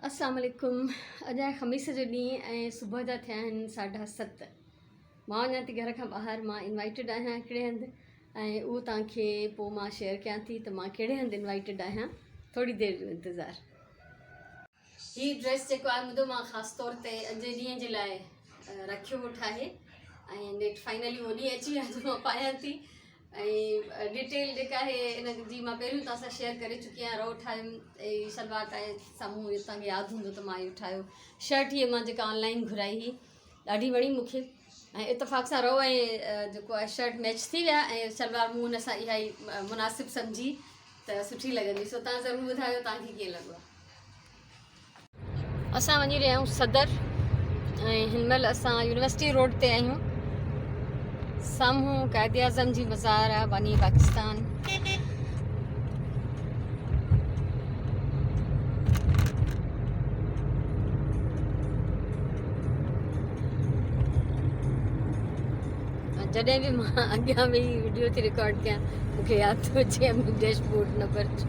अस्सलाम वालेकुम। अॼु आहे ख़मीस जो ॾींहुं ऐं सुबुह जा थिया आहिनि 7:30। मां वञा थी घर खां ॿाहिरि। मां इनवाइटेड आहियां हिकिड़े हंधि ऐं उहो तव्हांखे पोइ मां शेयर कयां थी त मां कहिड़े हंधि इनवाइटेड आहियां। थोरी देरि जो इंतज़ारु। हीअ ड्रेस जेको आहे मुंहिंजो मां ख़ासि तौर ते अॼु ॾींहं जे लाइ रखियो हो ठाहे ऐं नेट फाइनली उहो ॾींहुं अची वियो जो मां पायां थी। ऐं डिटेल जेका आहे इन जी मां पहिरियों तव्हां सां शेयर करे चुकी आहियां। रो ठाहियमि ऐं शलवार ठाहे साम्हूं इहो तव्हांखे यादि हूंदो त मां इहो ठाहियो। शर्ट हीअ मां जेका ऑनलाइन घुराई हुई ॾाढी वणी मूंखे ऐं इतफ़ाक़ सां रो ऐं जेको आहे शर्ट मैच थी विया ऐं शलवार मूं हुन सां इहा ई मुनासिबु सम्झी त सुठी लॻंदी। सो तव्हां ज़रूरु ॿुधायो तव्हांखे कीअं लॻो। असां वञी रहिया आहियूं सदर ऐं हिन महिल असां यूनिवर्सिटी रोड ते आहियूं। साम्हूं क़ाइद आज़म जी मज़ार आहे बानी पाकिस्तान। जॾहिं बि मां अॻियां वेही वीडियो थी रिकॉर्ड कयां मूंखे यादि थो अचे डैशबोर्ड नंबर जो।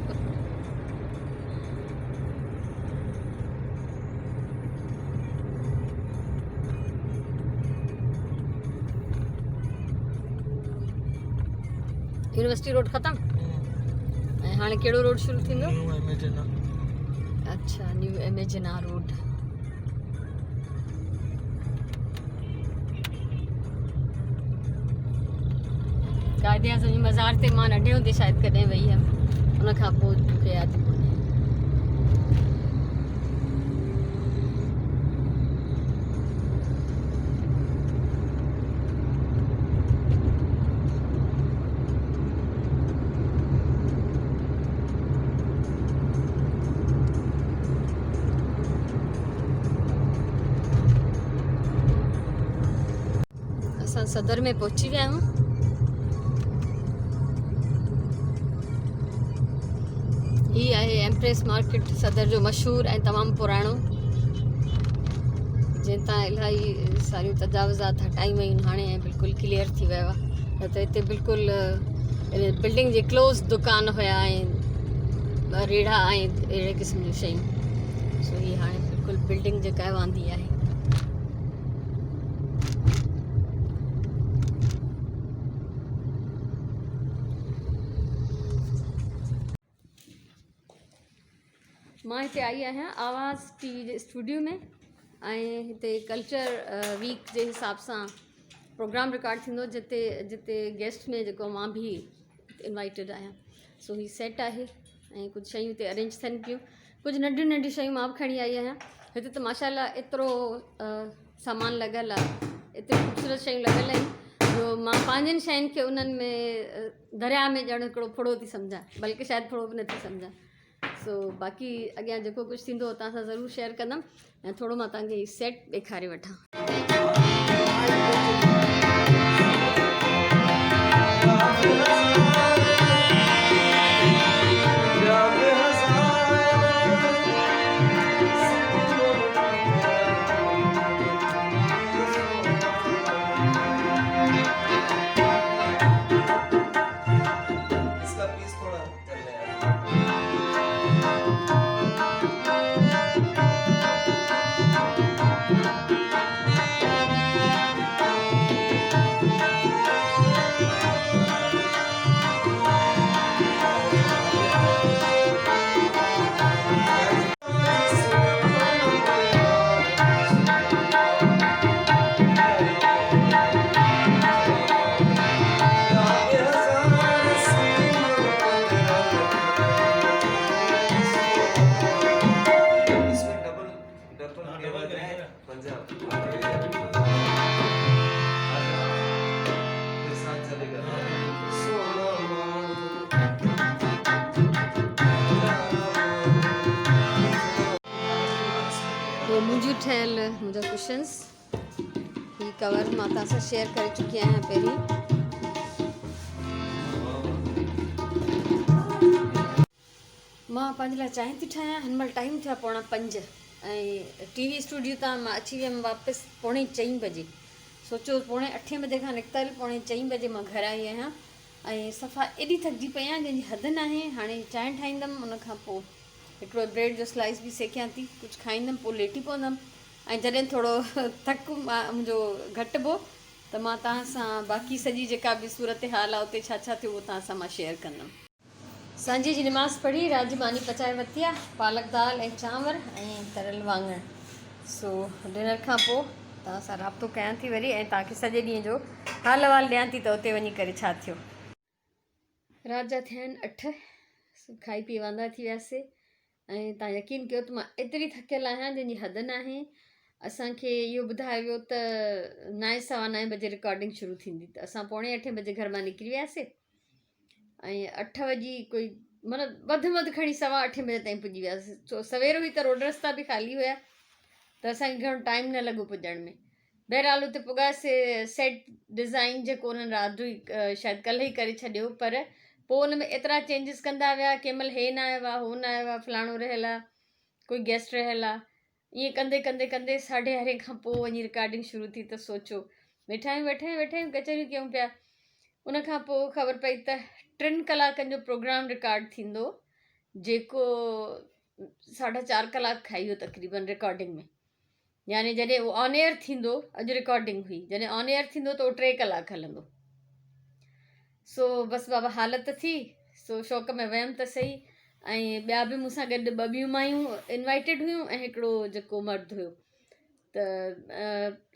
यूनिवर्सिटी रोड ख़तमु ऐं हाणे कहिड़ो रोड शुरू थींदो? अच्छा, न्यू एमेजिना रोड। क़ाइद आज़म जी मज़ार ते मां नंढे हूंदे शायदि कॾहिं वई हुयमि, उन खां पोइ मूंखे यादि कोन्हे। असां सदर में पहुची विया आहियूं। ही आहे एम्प्रेस मार्केट सदर जो मशहूरु ऐं तमामु पुराणो, जंहिं तां इलाही सारियूं तजावुज़ात हटाई वयूं आहिनि हाणे ऐं बिल्कुलु क्लियर थी वियो आहे। न त हिते बिल्कुलु बिल्डिंग जे क्लोज़ दुकान हुया ऐं रेड़ा ऐं अहिड़े क़िस्म जूं शयूं। सो हीअ हाणे बिल्कुलु बिल्डिंग जेका आहे वांदी आहे। मां हिते आई आहियां आवाज़ टीवी जे स्टूडियो में ऐं हिते कल्चर वीक जे हिसाब सां प्रोग्राम रिकॉर्ड थींदो जिते गेस्ट में जेको मां बि इनवाइटेड आहियां। सो ही सेट आहे ऐं कुझु शयूं हिते अरेंज थियनि पियूं। कुझु नंढियूं नंढियूं शयूं मां बि खणी आई आहियां। हिते त माशाल्लाह एतिरो सामान लॻल आहे, एतिरी ख़ूबसूरत शयूं लॻल आहिनि जो मां पंहिंजनि शयुनि खे उन्हनि में दरिया में ॼण हिकिड़ो फुड़ो थी सम्झां, बल्कि शायदि फुड़ो बि नथी सम्झां। सो बाक़ी अॻियां जेको कुझु थींदो तव्हां सां ज़रूरु शेयर कंदमि ऐं थोरो मां तव्हांखे हीउ सेट ॾेखारे वठां। मुंहिंजूं ठहियल मुंहिंजा कुशन्स, ही कवर मां तव्हां सां शेयर करे चुकी आहियां पहिरीं। मां पंहिंजे लाइ चांहि थी ठाहियां। हिन महिल टाइम थिया 4:45 ऐं टीवी स्टूडियो तां मां अची वियमि वापसि 4:45 बजे। सोचो 7:45 बजे खां निकितल 4:45 बजे मां घर आई आहियां ऐं सफ़ा एॾी थकिजी पई आहियां जंहिंजी हद न आहे। हाणे चांहि ठाहींदमि, उन खां पोइ हिकिड़ो ब्रेड जो स्लाइस बि सेकियां थी, कुझु खाईंदमि, पोइ लेटी पवंदमि। ऐं जॾहिं थोरो थक मुंहिंजो घटिबो त मां तव्हां सां बाक़ी सॼी जेका बि सूरत हाल आहे उते छा छा थियो उहो तव्हां सां मां शेयर कंदमि। सांझी जी निमाज़ पढ़ी, रात जी मानी पचाए वरिती आहे, पालक दाल ऐं चांवर ऐं तरियल वाङण। सो डिनर खां पोइ तव्हां सां राब्तो कयां थी वरी, ऐं तव्हांखे सॼे ॾींहं जो हाल अहिवाल ॾियां थी त उते वञी करे छा थियो। राति जा थिया आहिनि 8, खाई पी वांदा थी वियासीं। ऐं तव्हां यकीन कयो त मां एतिरी थकियल आहियां जंहिंजी हद न आहे। असांखे इहो ॿुधायो वियो त 9 सवा 9 बजे रिकॉर्डिंग शुरू थींदी, त असां 7:45 बजे घर मां निकिरी वियासीं ऐं 8 वॼी कोई मतिलबु वधि में वधि खणी 7:15 बजे ताईं पुॼी वियासीं। छो सवेरो ई त रोड रस्ता बि ख़ाली हुया त असांखे घणो टाइम न लॻो पुॼण में। बहरहाल उते पुॻासीं। सेट डिज़ाइन जेको उन्हनि राति जो ई शायदि कल्ह ई करे छॾियो, पर पोइ उन में एतिरा चेंजिस कंदा विया। कंहिं महिल हे न आयो आहे, हो न आयो आहे, फलाणो रहियल आहे, कोई गेस्ट रहियल आहे। ईअं कंदे कंदे कंदे 11:30 खां पोइ वञी रिकॉर्डिंग शुरू थी। त सोचो वेठा आहियूं कचरियूं कयूं पिया। उन खां पोइ ख़बर पई त 3 कलाकनि जो प्रोग्राम रिकॉर्ड थींदो, जेको 4.5 कलाक खाई वियो तक़रीबन रिकॉर्डिंग में। यानी जॾहिं उहो ऑन एयर थींदो, अॼु रिकॉर्डिंग हुई, जॾहिं ऑन एयर थींदो त उहो 3 कलाक हलंदो। सो बसि बाबा हालत थी। सो शौक़ में वियमि त सही। ऐं ॿिया बि मूंसां गॾु 2 ॿियूं मायूं इनवाइटेड हुयूं ऐं हिकिड़ो जेको मर्द हुयो। त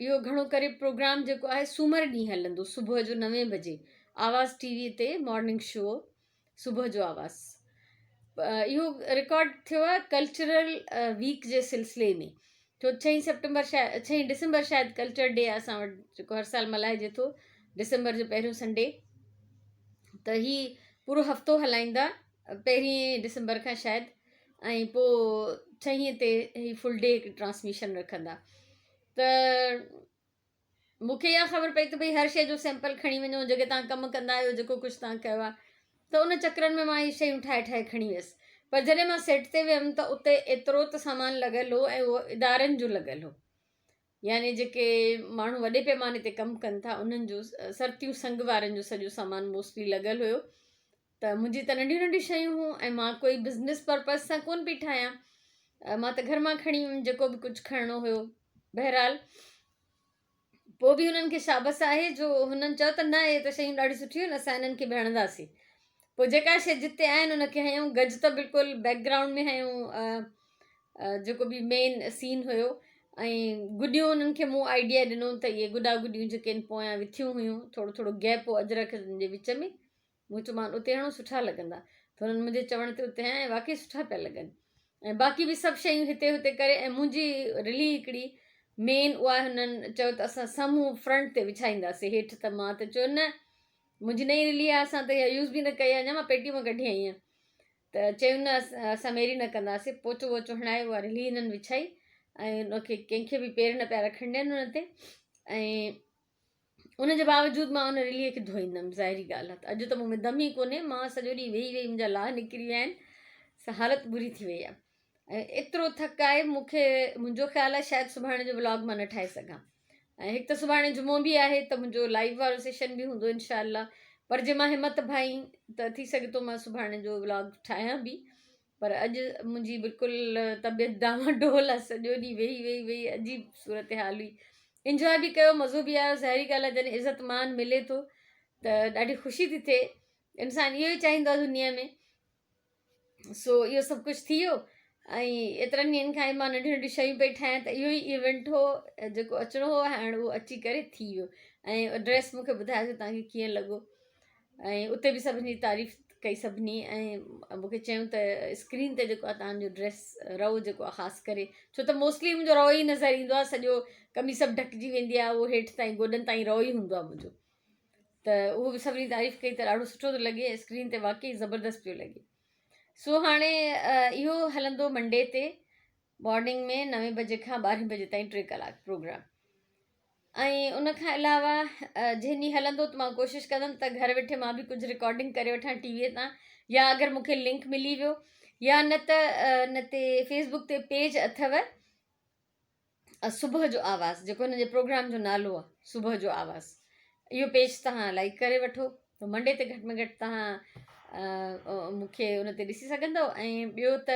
इहो घणो करे प्रोग्राम जेको आहे सूमरु ॾींहुं हलंदो, सुबुह जो 9 बजे आवाज़ टीवी ते मॉर्निंग शो, सुबुह जो आवाज़। इहो रिकॉर्ड थियो आहे कल्चरल वीक जे सिलसिले में। छो 6 सितंबर शायदि 6 डिसंबर शायदि कल्चर डे आहे असां वटि, जेको हर साल मल्हाइजे थो डिसंबर जो पहिरियों संडे। त हीअ पूरो हफ़्तो हलाईंदा 1 डिसंबर खां शायदि, ऐं पोइ 6 ते हीअ फुल डे ट्रांसमिशन रखंदा। त मूंखे इहा ख़बर पई त भई हर शइ जो सैंपल खणी वञो, जेके तव्हां कमु कंदा आहियो, जेको कुझु तव्हां कयो आहे। त उन चकरनि में मां इहे शयूं ठाहे ठाहे खणी वियसि। पर जॾहिं मां सेट ते वियमि त उते एतिरो त सामान लॻल हो, ऐं उहो इदारनि जो लॻल हो। यानी जेके माण्हू वॾे पैमाने ते कमु कनि था उन्हनि जो, सर्तियूं संग वारनि जो सॼो सामान मोस्टली लॻल हुयो। त मुंहिंजी त नंढियूं नंढियूं शयूं हुयूं, ऐं मां कोई बिज़नेस पर्पज़ सां कोन पई ठाहियां। मां त घर मां खणी वियमि जेको बि कुझु खणणो हुयो। बहरहाल पोइ बि हुननि खे शाबस आहे जो हुननि चयो त न इहे त शयूं ॾाढियूं सुठियूं आहिनि, असां हिननि खे बि हणंदासीं। पोइ जेका शइ जिते आहिनि उनखे हयूं। गज त बिल्कुलु बैकग्राउंड में हयूं, जेको बि मेन सीन हुयो। ऐं गुॾियूं उन्हनि खे मूं आइडिया ॾिनो त इहे गुॾा गुॾियूं जेके आहिनि पोयां विथियूं हुयूं, थोरो थोरो गैप हो अजरक जे विच में। मूं चयोमांनि उते हणो सुठा लॻंदा, त हुननि मुंहिंजे चवण ते उते हयां ऐं वाक़ई सुठा पिया लॻनि। ऐं बाक़ी बि सभु शयूं हिते हुते करे, ऐं मुंहिंजी रिली हिकिड़ी मेन उहा हुननि चयो त असां साम्हूं फ्रंट ते विछाईंदासीं, हेठि त मां त चयो न, मुंहिंजी नई रिली आहे, असां त इहा यूज़ बि न कई आहे, अञा मां पेटी मां कढी आई आहियां। त चयूं न असां मेरी न कंदासीं। पोचो वोचो हणाए उहा रिली हिननि विछाई, ऐं उनखे कंहिंखे बि पेर न पिया रखणु ॾियनि हुन ते। ऐं उनजे बावजूदि मां उन रिलीअ खे धोईंदमि, ज़ाहिरी ॻाल्हि आहे। त अॼु त मूं में दम ई कोन्हे, मां सॼो ॾींहुं वेही वेही मुंहिंजा लाह निकिरी विया आहिनि, हालति बुरी थी वई आहे। ऐं एतिरो थक आहे मूंखे, मुंहिंजो ख़्यालु आहे शायदि सुभाणे जो व्लॉग मां न ठाहे सघां। ऐं हिकु त सुभाणे जुमो बि आहे, त मुंहिंजो लाइव वारो सेशन बि हूंदो इनशाअल्लाह। पर जे मां हिमत भाई त थी सघे थो मां सुभाणे जो व्लॉग ठाहियां बि। पर अॼु मुंहिंजी बिल्कुलु तबियत डामाडोल आहे, सॼो ॾींहुं वेही वेही वेही अजीब सूरत हाल हुई। इंजॉय बि कयो, मज़ो बि आयो। ज़ाहिरी ॻाल्हि आहे जॾहिं इज़त मान मिले थो त ॾाढी ख़ुशी थी थिए। इंसानु इहो ई चाहींदो आहे दुनिया में। सो इहो सभु कुझु थी वियो। ऐं एतिरनि ॾींहंनि खां मां नंढियूं नंढियूं शयूं पई ठाहियां, त इहो ई इवेंट हो जेको अचिणो हो, हाणे उहो अची करे थी वियो। ऐं ड्रेस मूंखे ॿुधाइजो तव्हांखे कीअं लॻो। ऐं उते बि सभिनी तारीफ़ कई सभिनी, ऐं मूंखे चयूं त स्क्रीन ते जेको आहे तव्हांजो ड्रेस रओ जेको आहे ख़ासि करे, छो त मोस्टली मुंहिंजो रओ ई नज़र ईंदो आहे, सॼो कमीस सभु ढकिजी वेंदी आहे, उहो हेठि ताईं गोॾनि ताईं रओ ई हूंदो आहे मुंहिंजो। त उहो बि सभिनी तारीफ़ कई त ॾाढो सुठो थो लॻे, स्क्रीन ते वाक़ई ज़बरदस्तु पियो लॻे। सो हाणे इहो हलंदो मंडे ते मॉर्निंग में 9 बजे खां 12 बजे ताईं 3 कलाक प्रोग्राम। ऐं उनखां अलावा जंहिं ॾींहुं हलंदो त मां कोशिशि कंदमि त घर वेठे मां बि कुझु रिकॉर्डिंग करे वठां टीवीअ तां, या अगरि मूंखे लिंक मिली वियो, या न ते फेसबुक ते पेज अथव सुबुह जो आवाज़, जेको हिन जे प्रोग्राम जो नालो आहे सुबुह जो आवाज़। इहो पेज तव्हां लाइक करे वठो, त मंडे ते घटि में घटि तव्हां मूंखे उन ते ॾिसी सघंदव। ऐं ॿियो त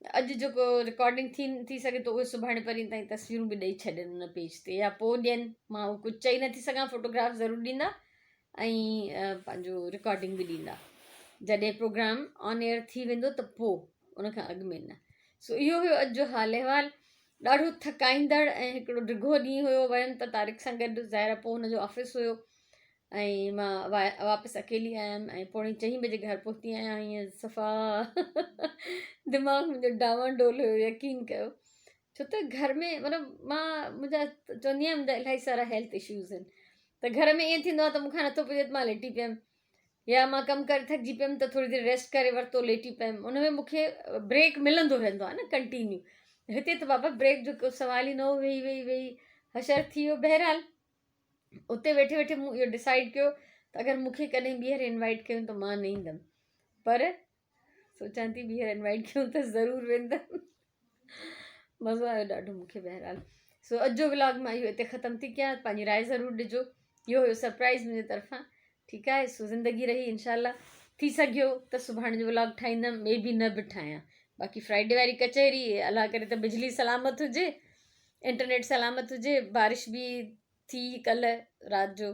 अॼु जेको रिकॉर्डिंग थी सघे थो उहे सुभाणे परीं ताईं तस्वीरूं बि ॾेई छॾनि उन पेज ते, या पोइ ॾियनि, मां उहो कुझु चई नथी सघां। फ़ोटोग्राफ ज़रूरु ॾींदा ऐं पंहिंजो रिकॉर्डिंग बि ॾींदा जॾहिं प्रोग्राम ऑन एयर थी वेंदो त पोइ, उनखां अॻु में न। सो इहो हुयो अॼु जो हाल अहिवाल। ॾाढो थकाईंदड़ ऐं हिकिड़ो डिघो ॾींहुं हुयो। वयमि त तारिक सां गॾु, ज़ाहिर पोइ हुनजो ऑफिस हुयो ऐं मां वापसि अकेली आयमि ऐं 4:45 घर पहुती आहियां। हीअं सफ़ा दिमाग़ मुंहिंजो डावांडोल हुयो, यकीन कयो। छो त घर में मतिलबु मुंहिंजा चवंदी आहियां मुंहिंजा इलाही सारा हेल्थ इशूज़ आहिनि, त घर में ईअं थींदो आहे त मूंखां नथो पुॼे त मां लेटी पियमि, या मां कमु करे थकिजी पियमि त थोरी देरि रेस्ट करे वरितो, लेटी पियमि। उन में मूंखे ब्रेक मिलंदो रहंदो आहे न कंटिन्यू। हिते त बाबा ब्रेक जो को सवाल ई न हो, वेही वेही वेही हशर थी वियो। बहरहाल उते वेठे वेठे मूं इहो डिसाइड कयो त अगरि मूंखे कॾहिं ॿीहर इनवाइट कयूं त मां न ईंदमि, पर सोचां थी ॿीहर इनवाइट कयूं त ज़रूरु वेंदमि। मज़ो आयो ॾाढो मूंखे बहरहाल। सो अॼु जो व्लॉग मां इहो हिते ख़तमु थी कयां। पंहिंजी राय ज़रूरु ॾिजो। इहो हुयो सरप्राइज़ मुंहिंजे तरफ़ां, ठीकु आहे। सो ज़िंदगी रही, इनशाला थी सघियो त सुभाणे जो व्लॉग ठाहींदमि, मे बी न बि ठाहियां। बाक़ी फ्राइडे वारी कचहरी, अलाह करे त बिजली सलामत हुजे, इंटरनेट सलामत हुजे। बारिश बि थी कल्ह राति जो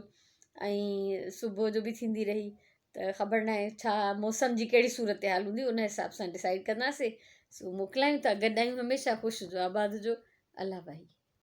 ऐं सुबुह जो बि थींदी रही, त ख़बर न आहे छा मौसम जी कहिड़ी सूरत हाल हूंदी, उन हिसाब सां डिसाइड कंदासीं। सो मोकिलायूं था, गॾु आहियूं हमेशह। ख़ुशि हुजो, आबाद हुजो, अलाह भाई।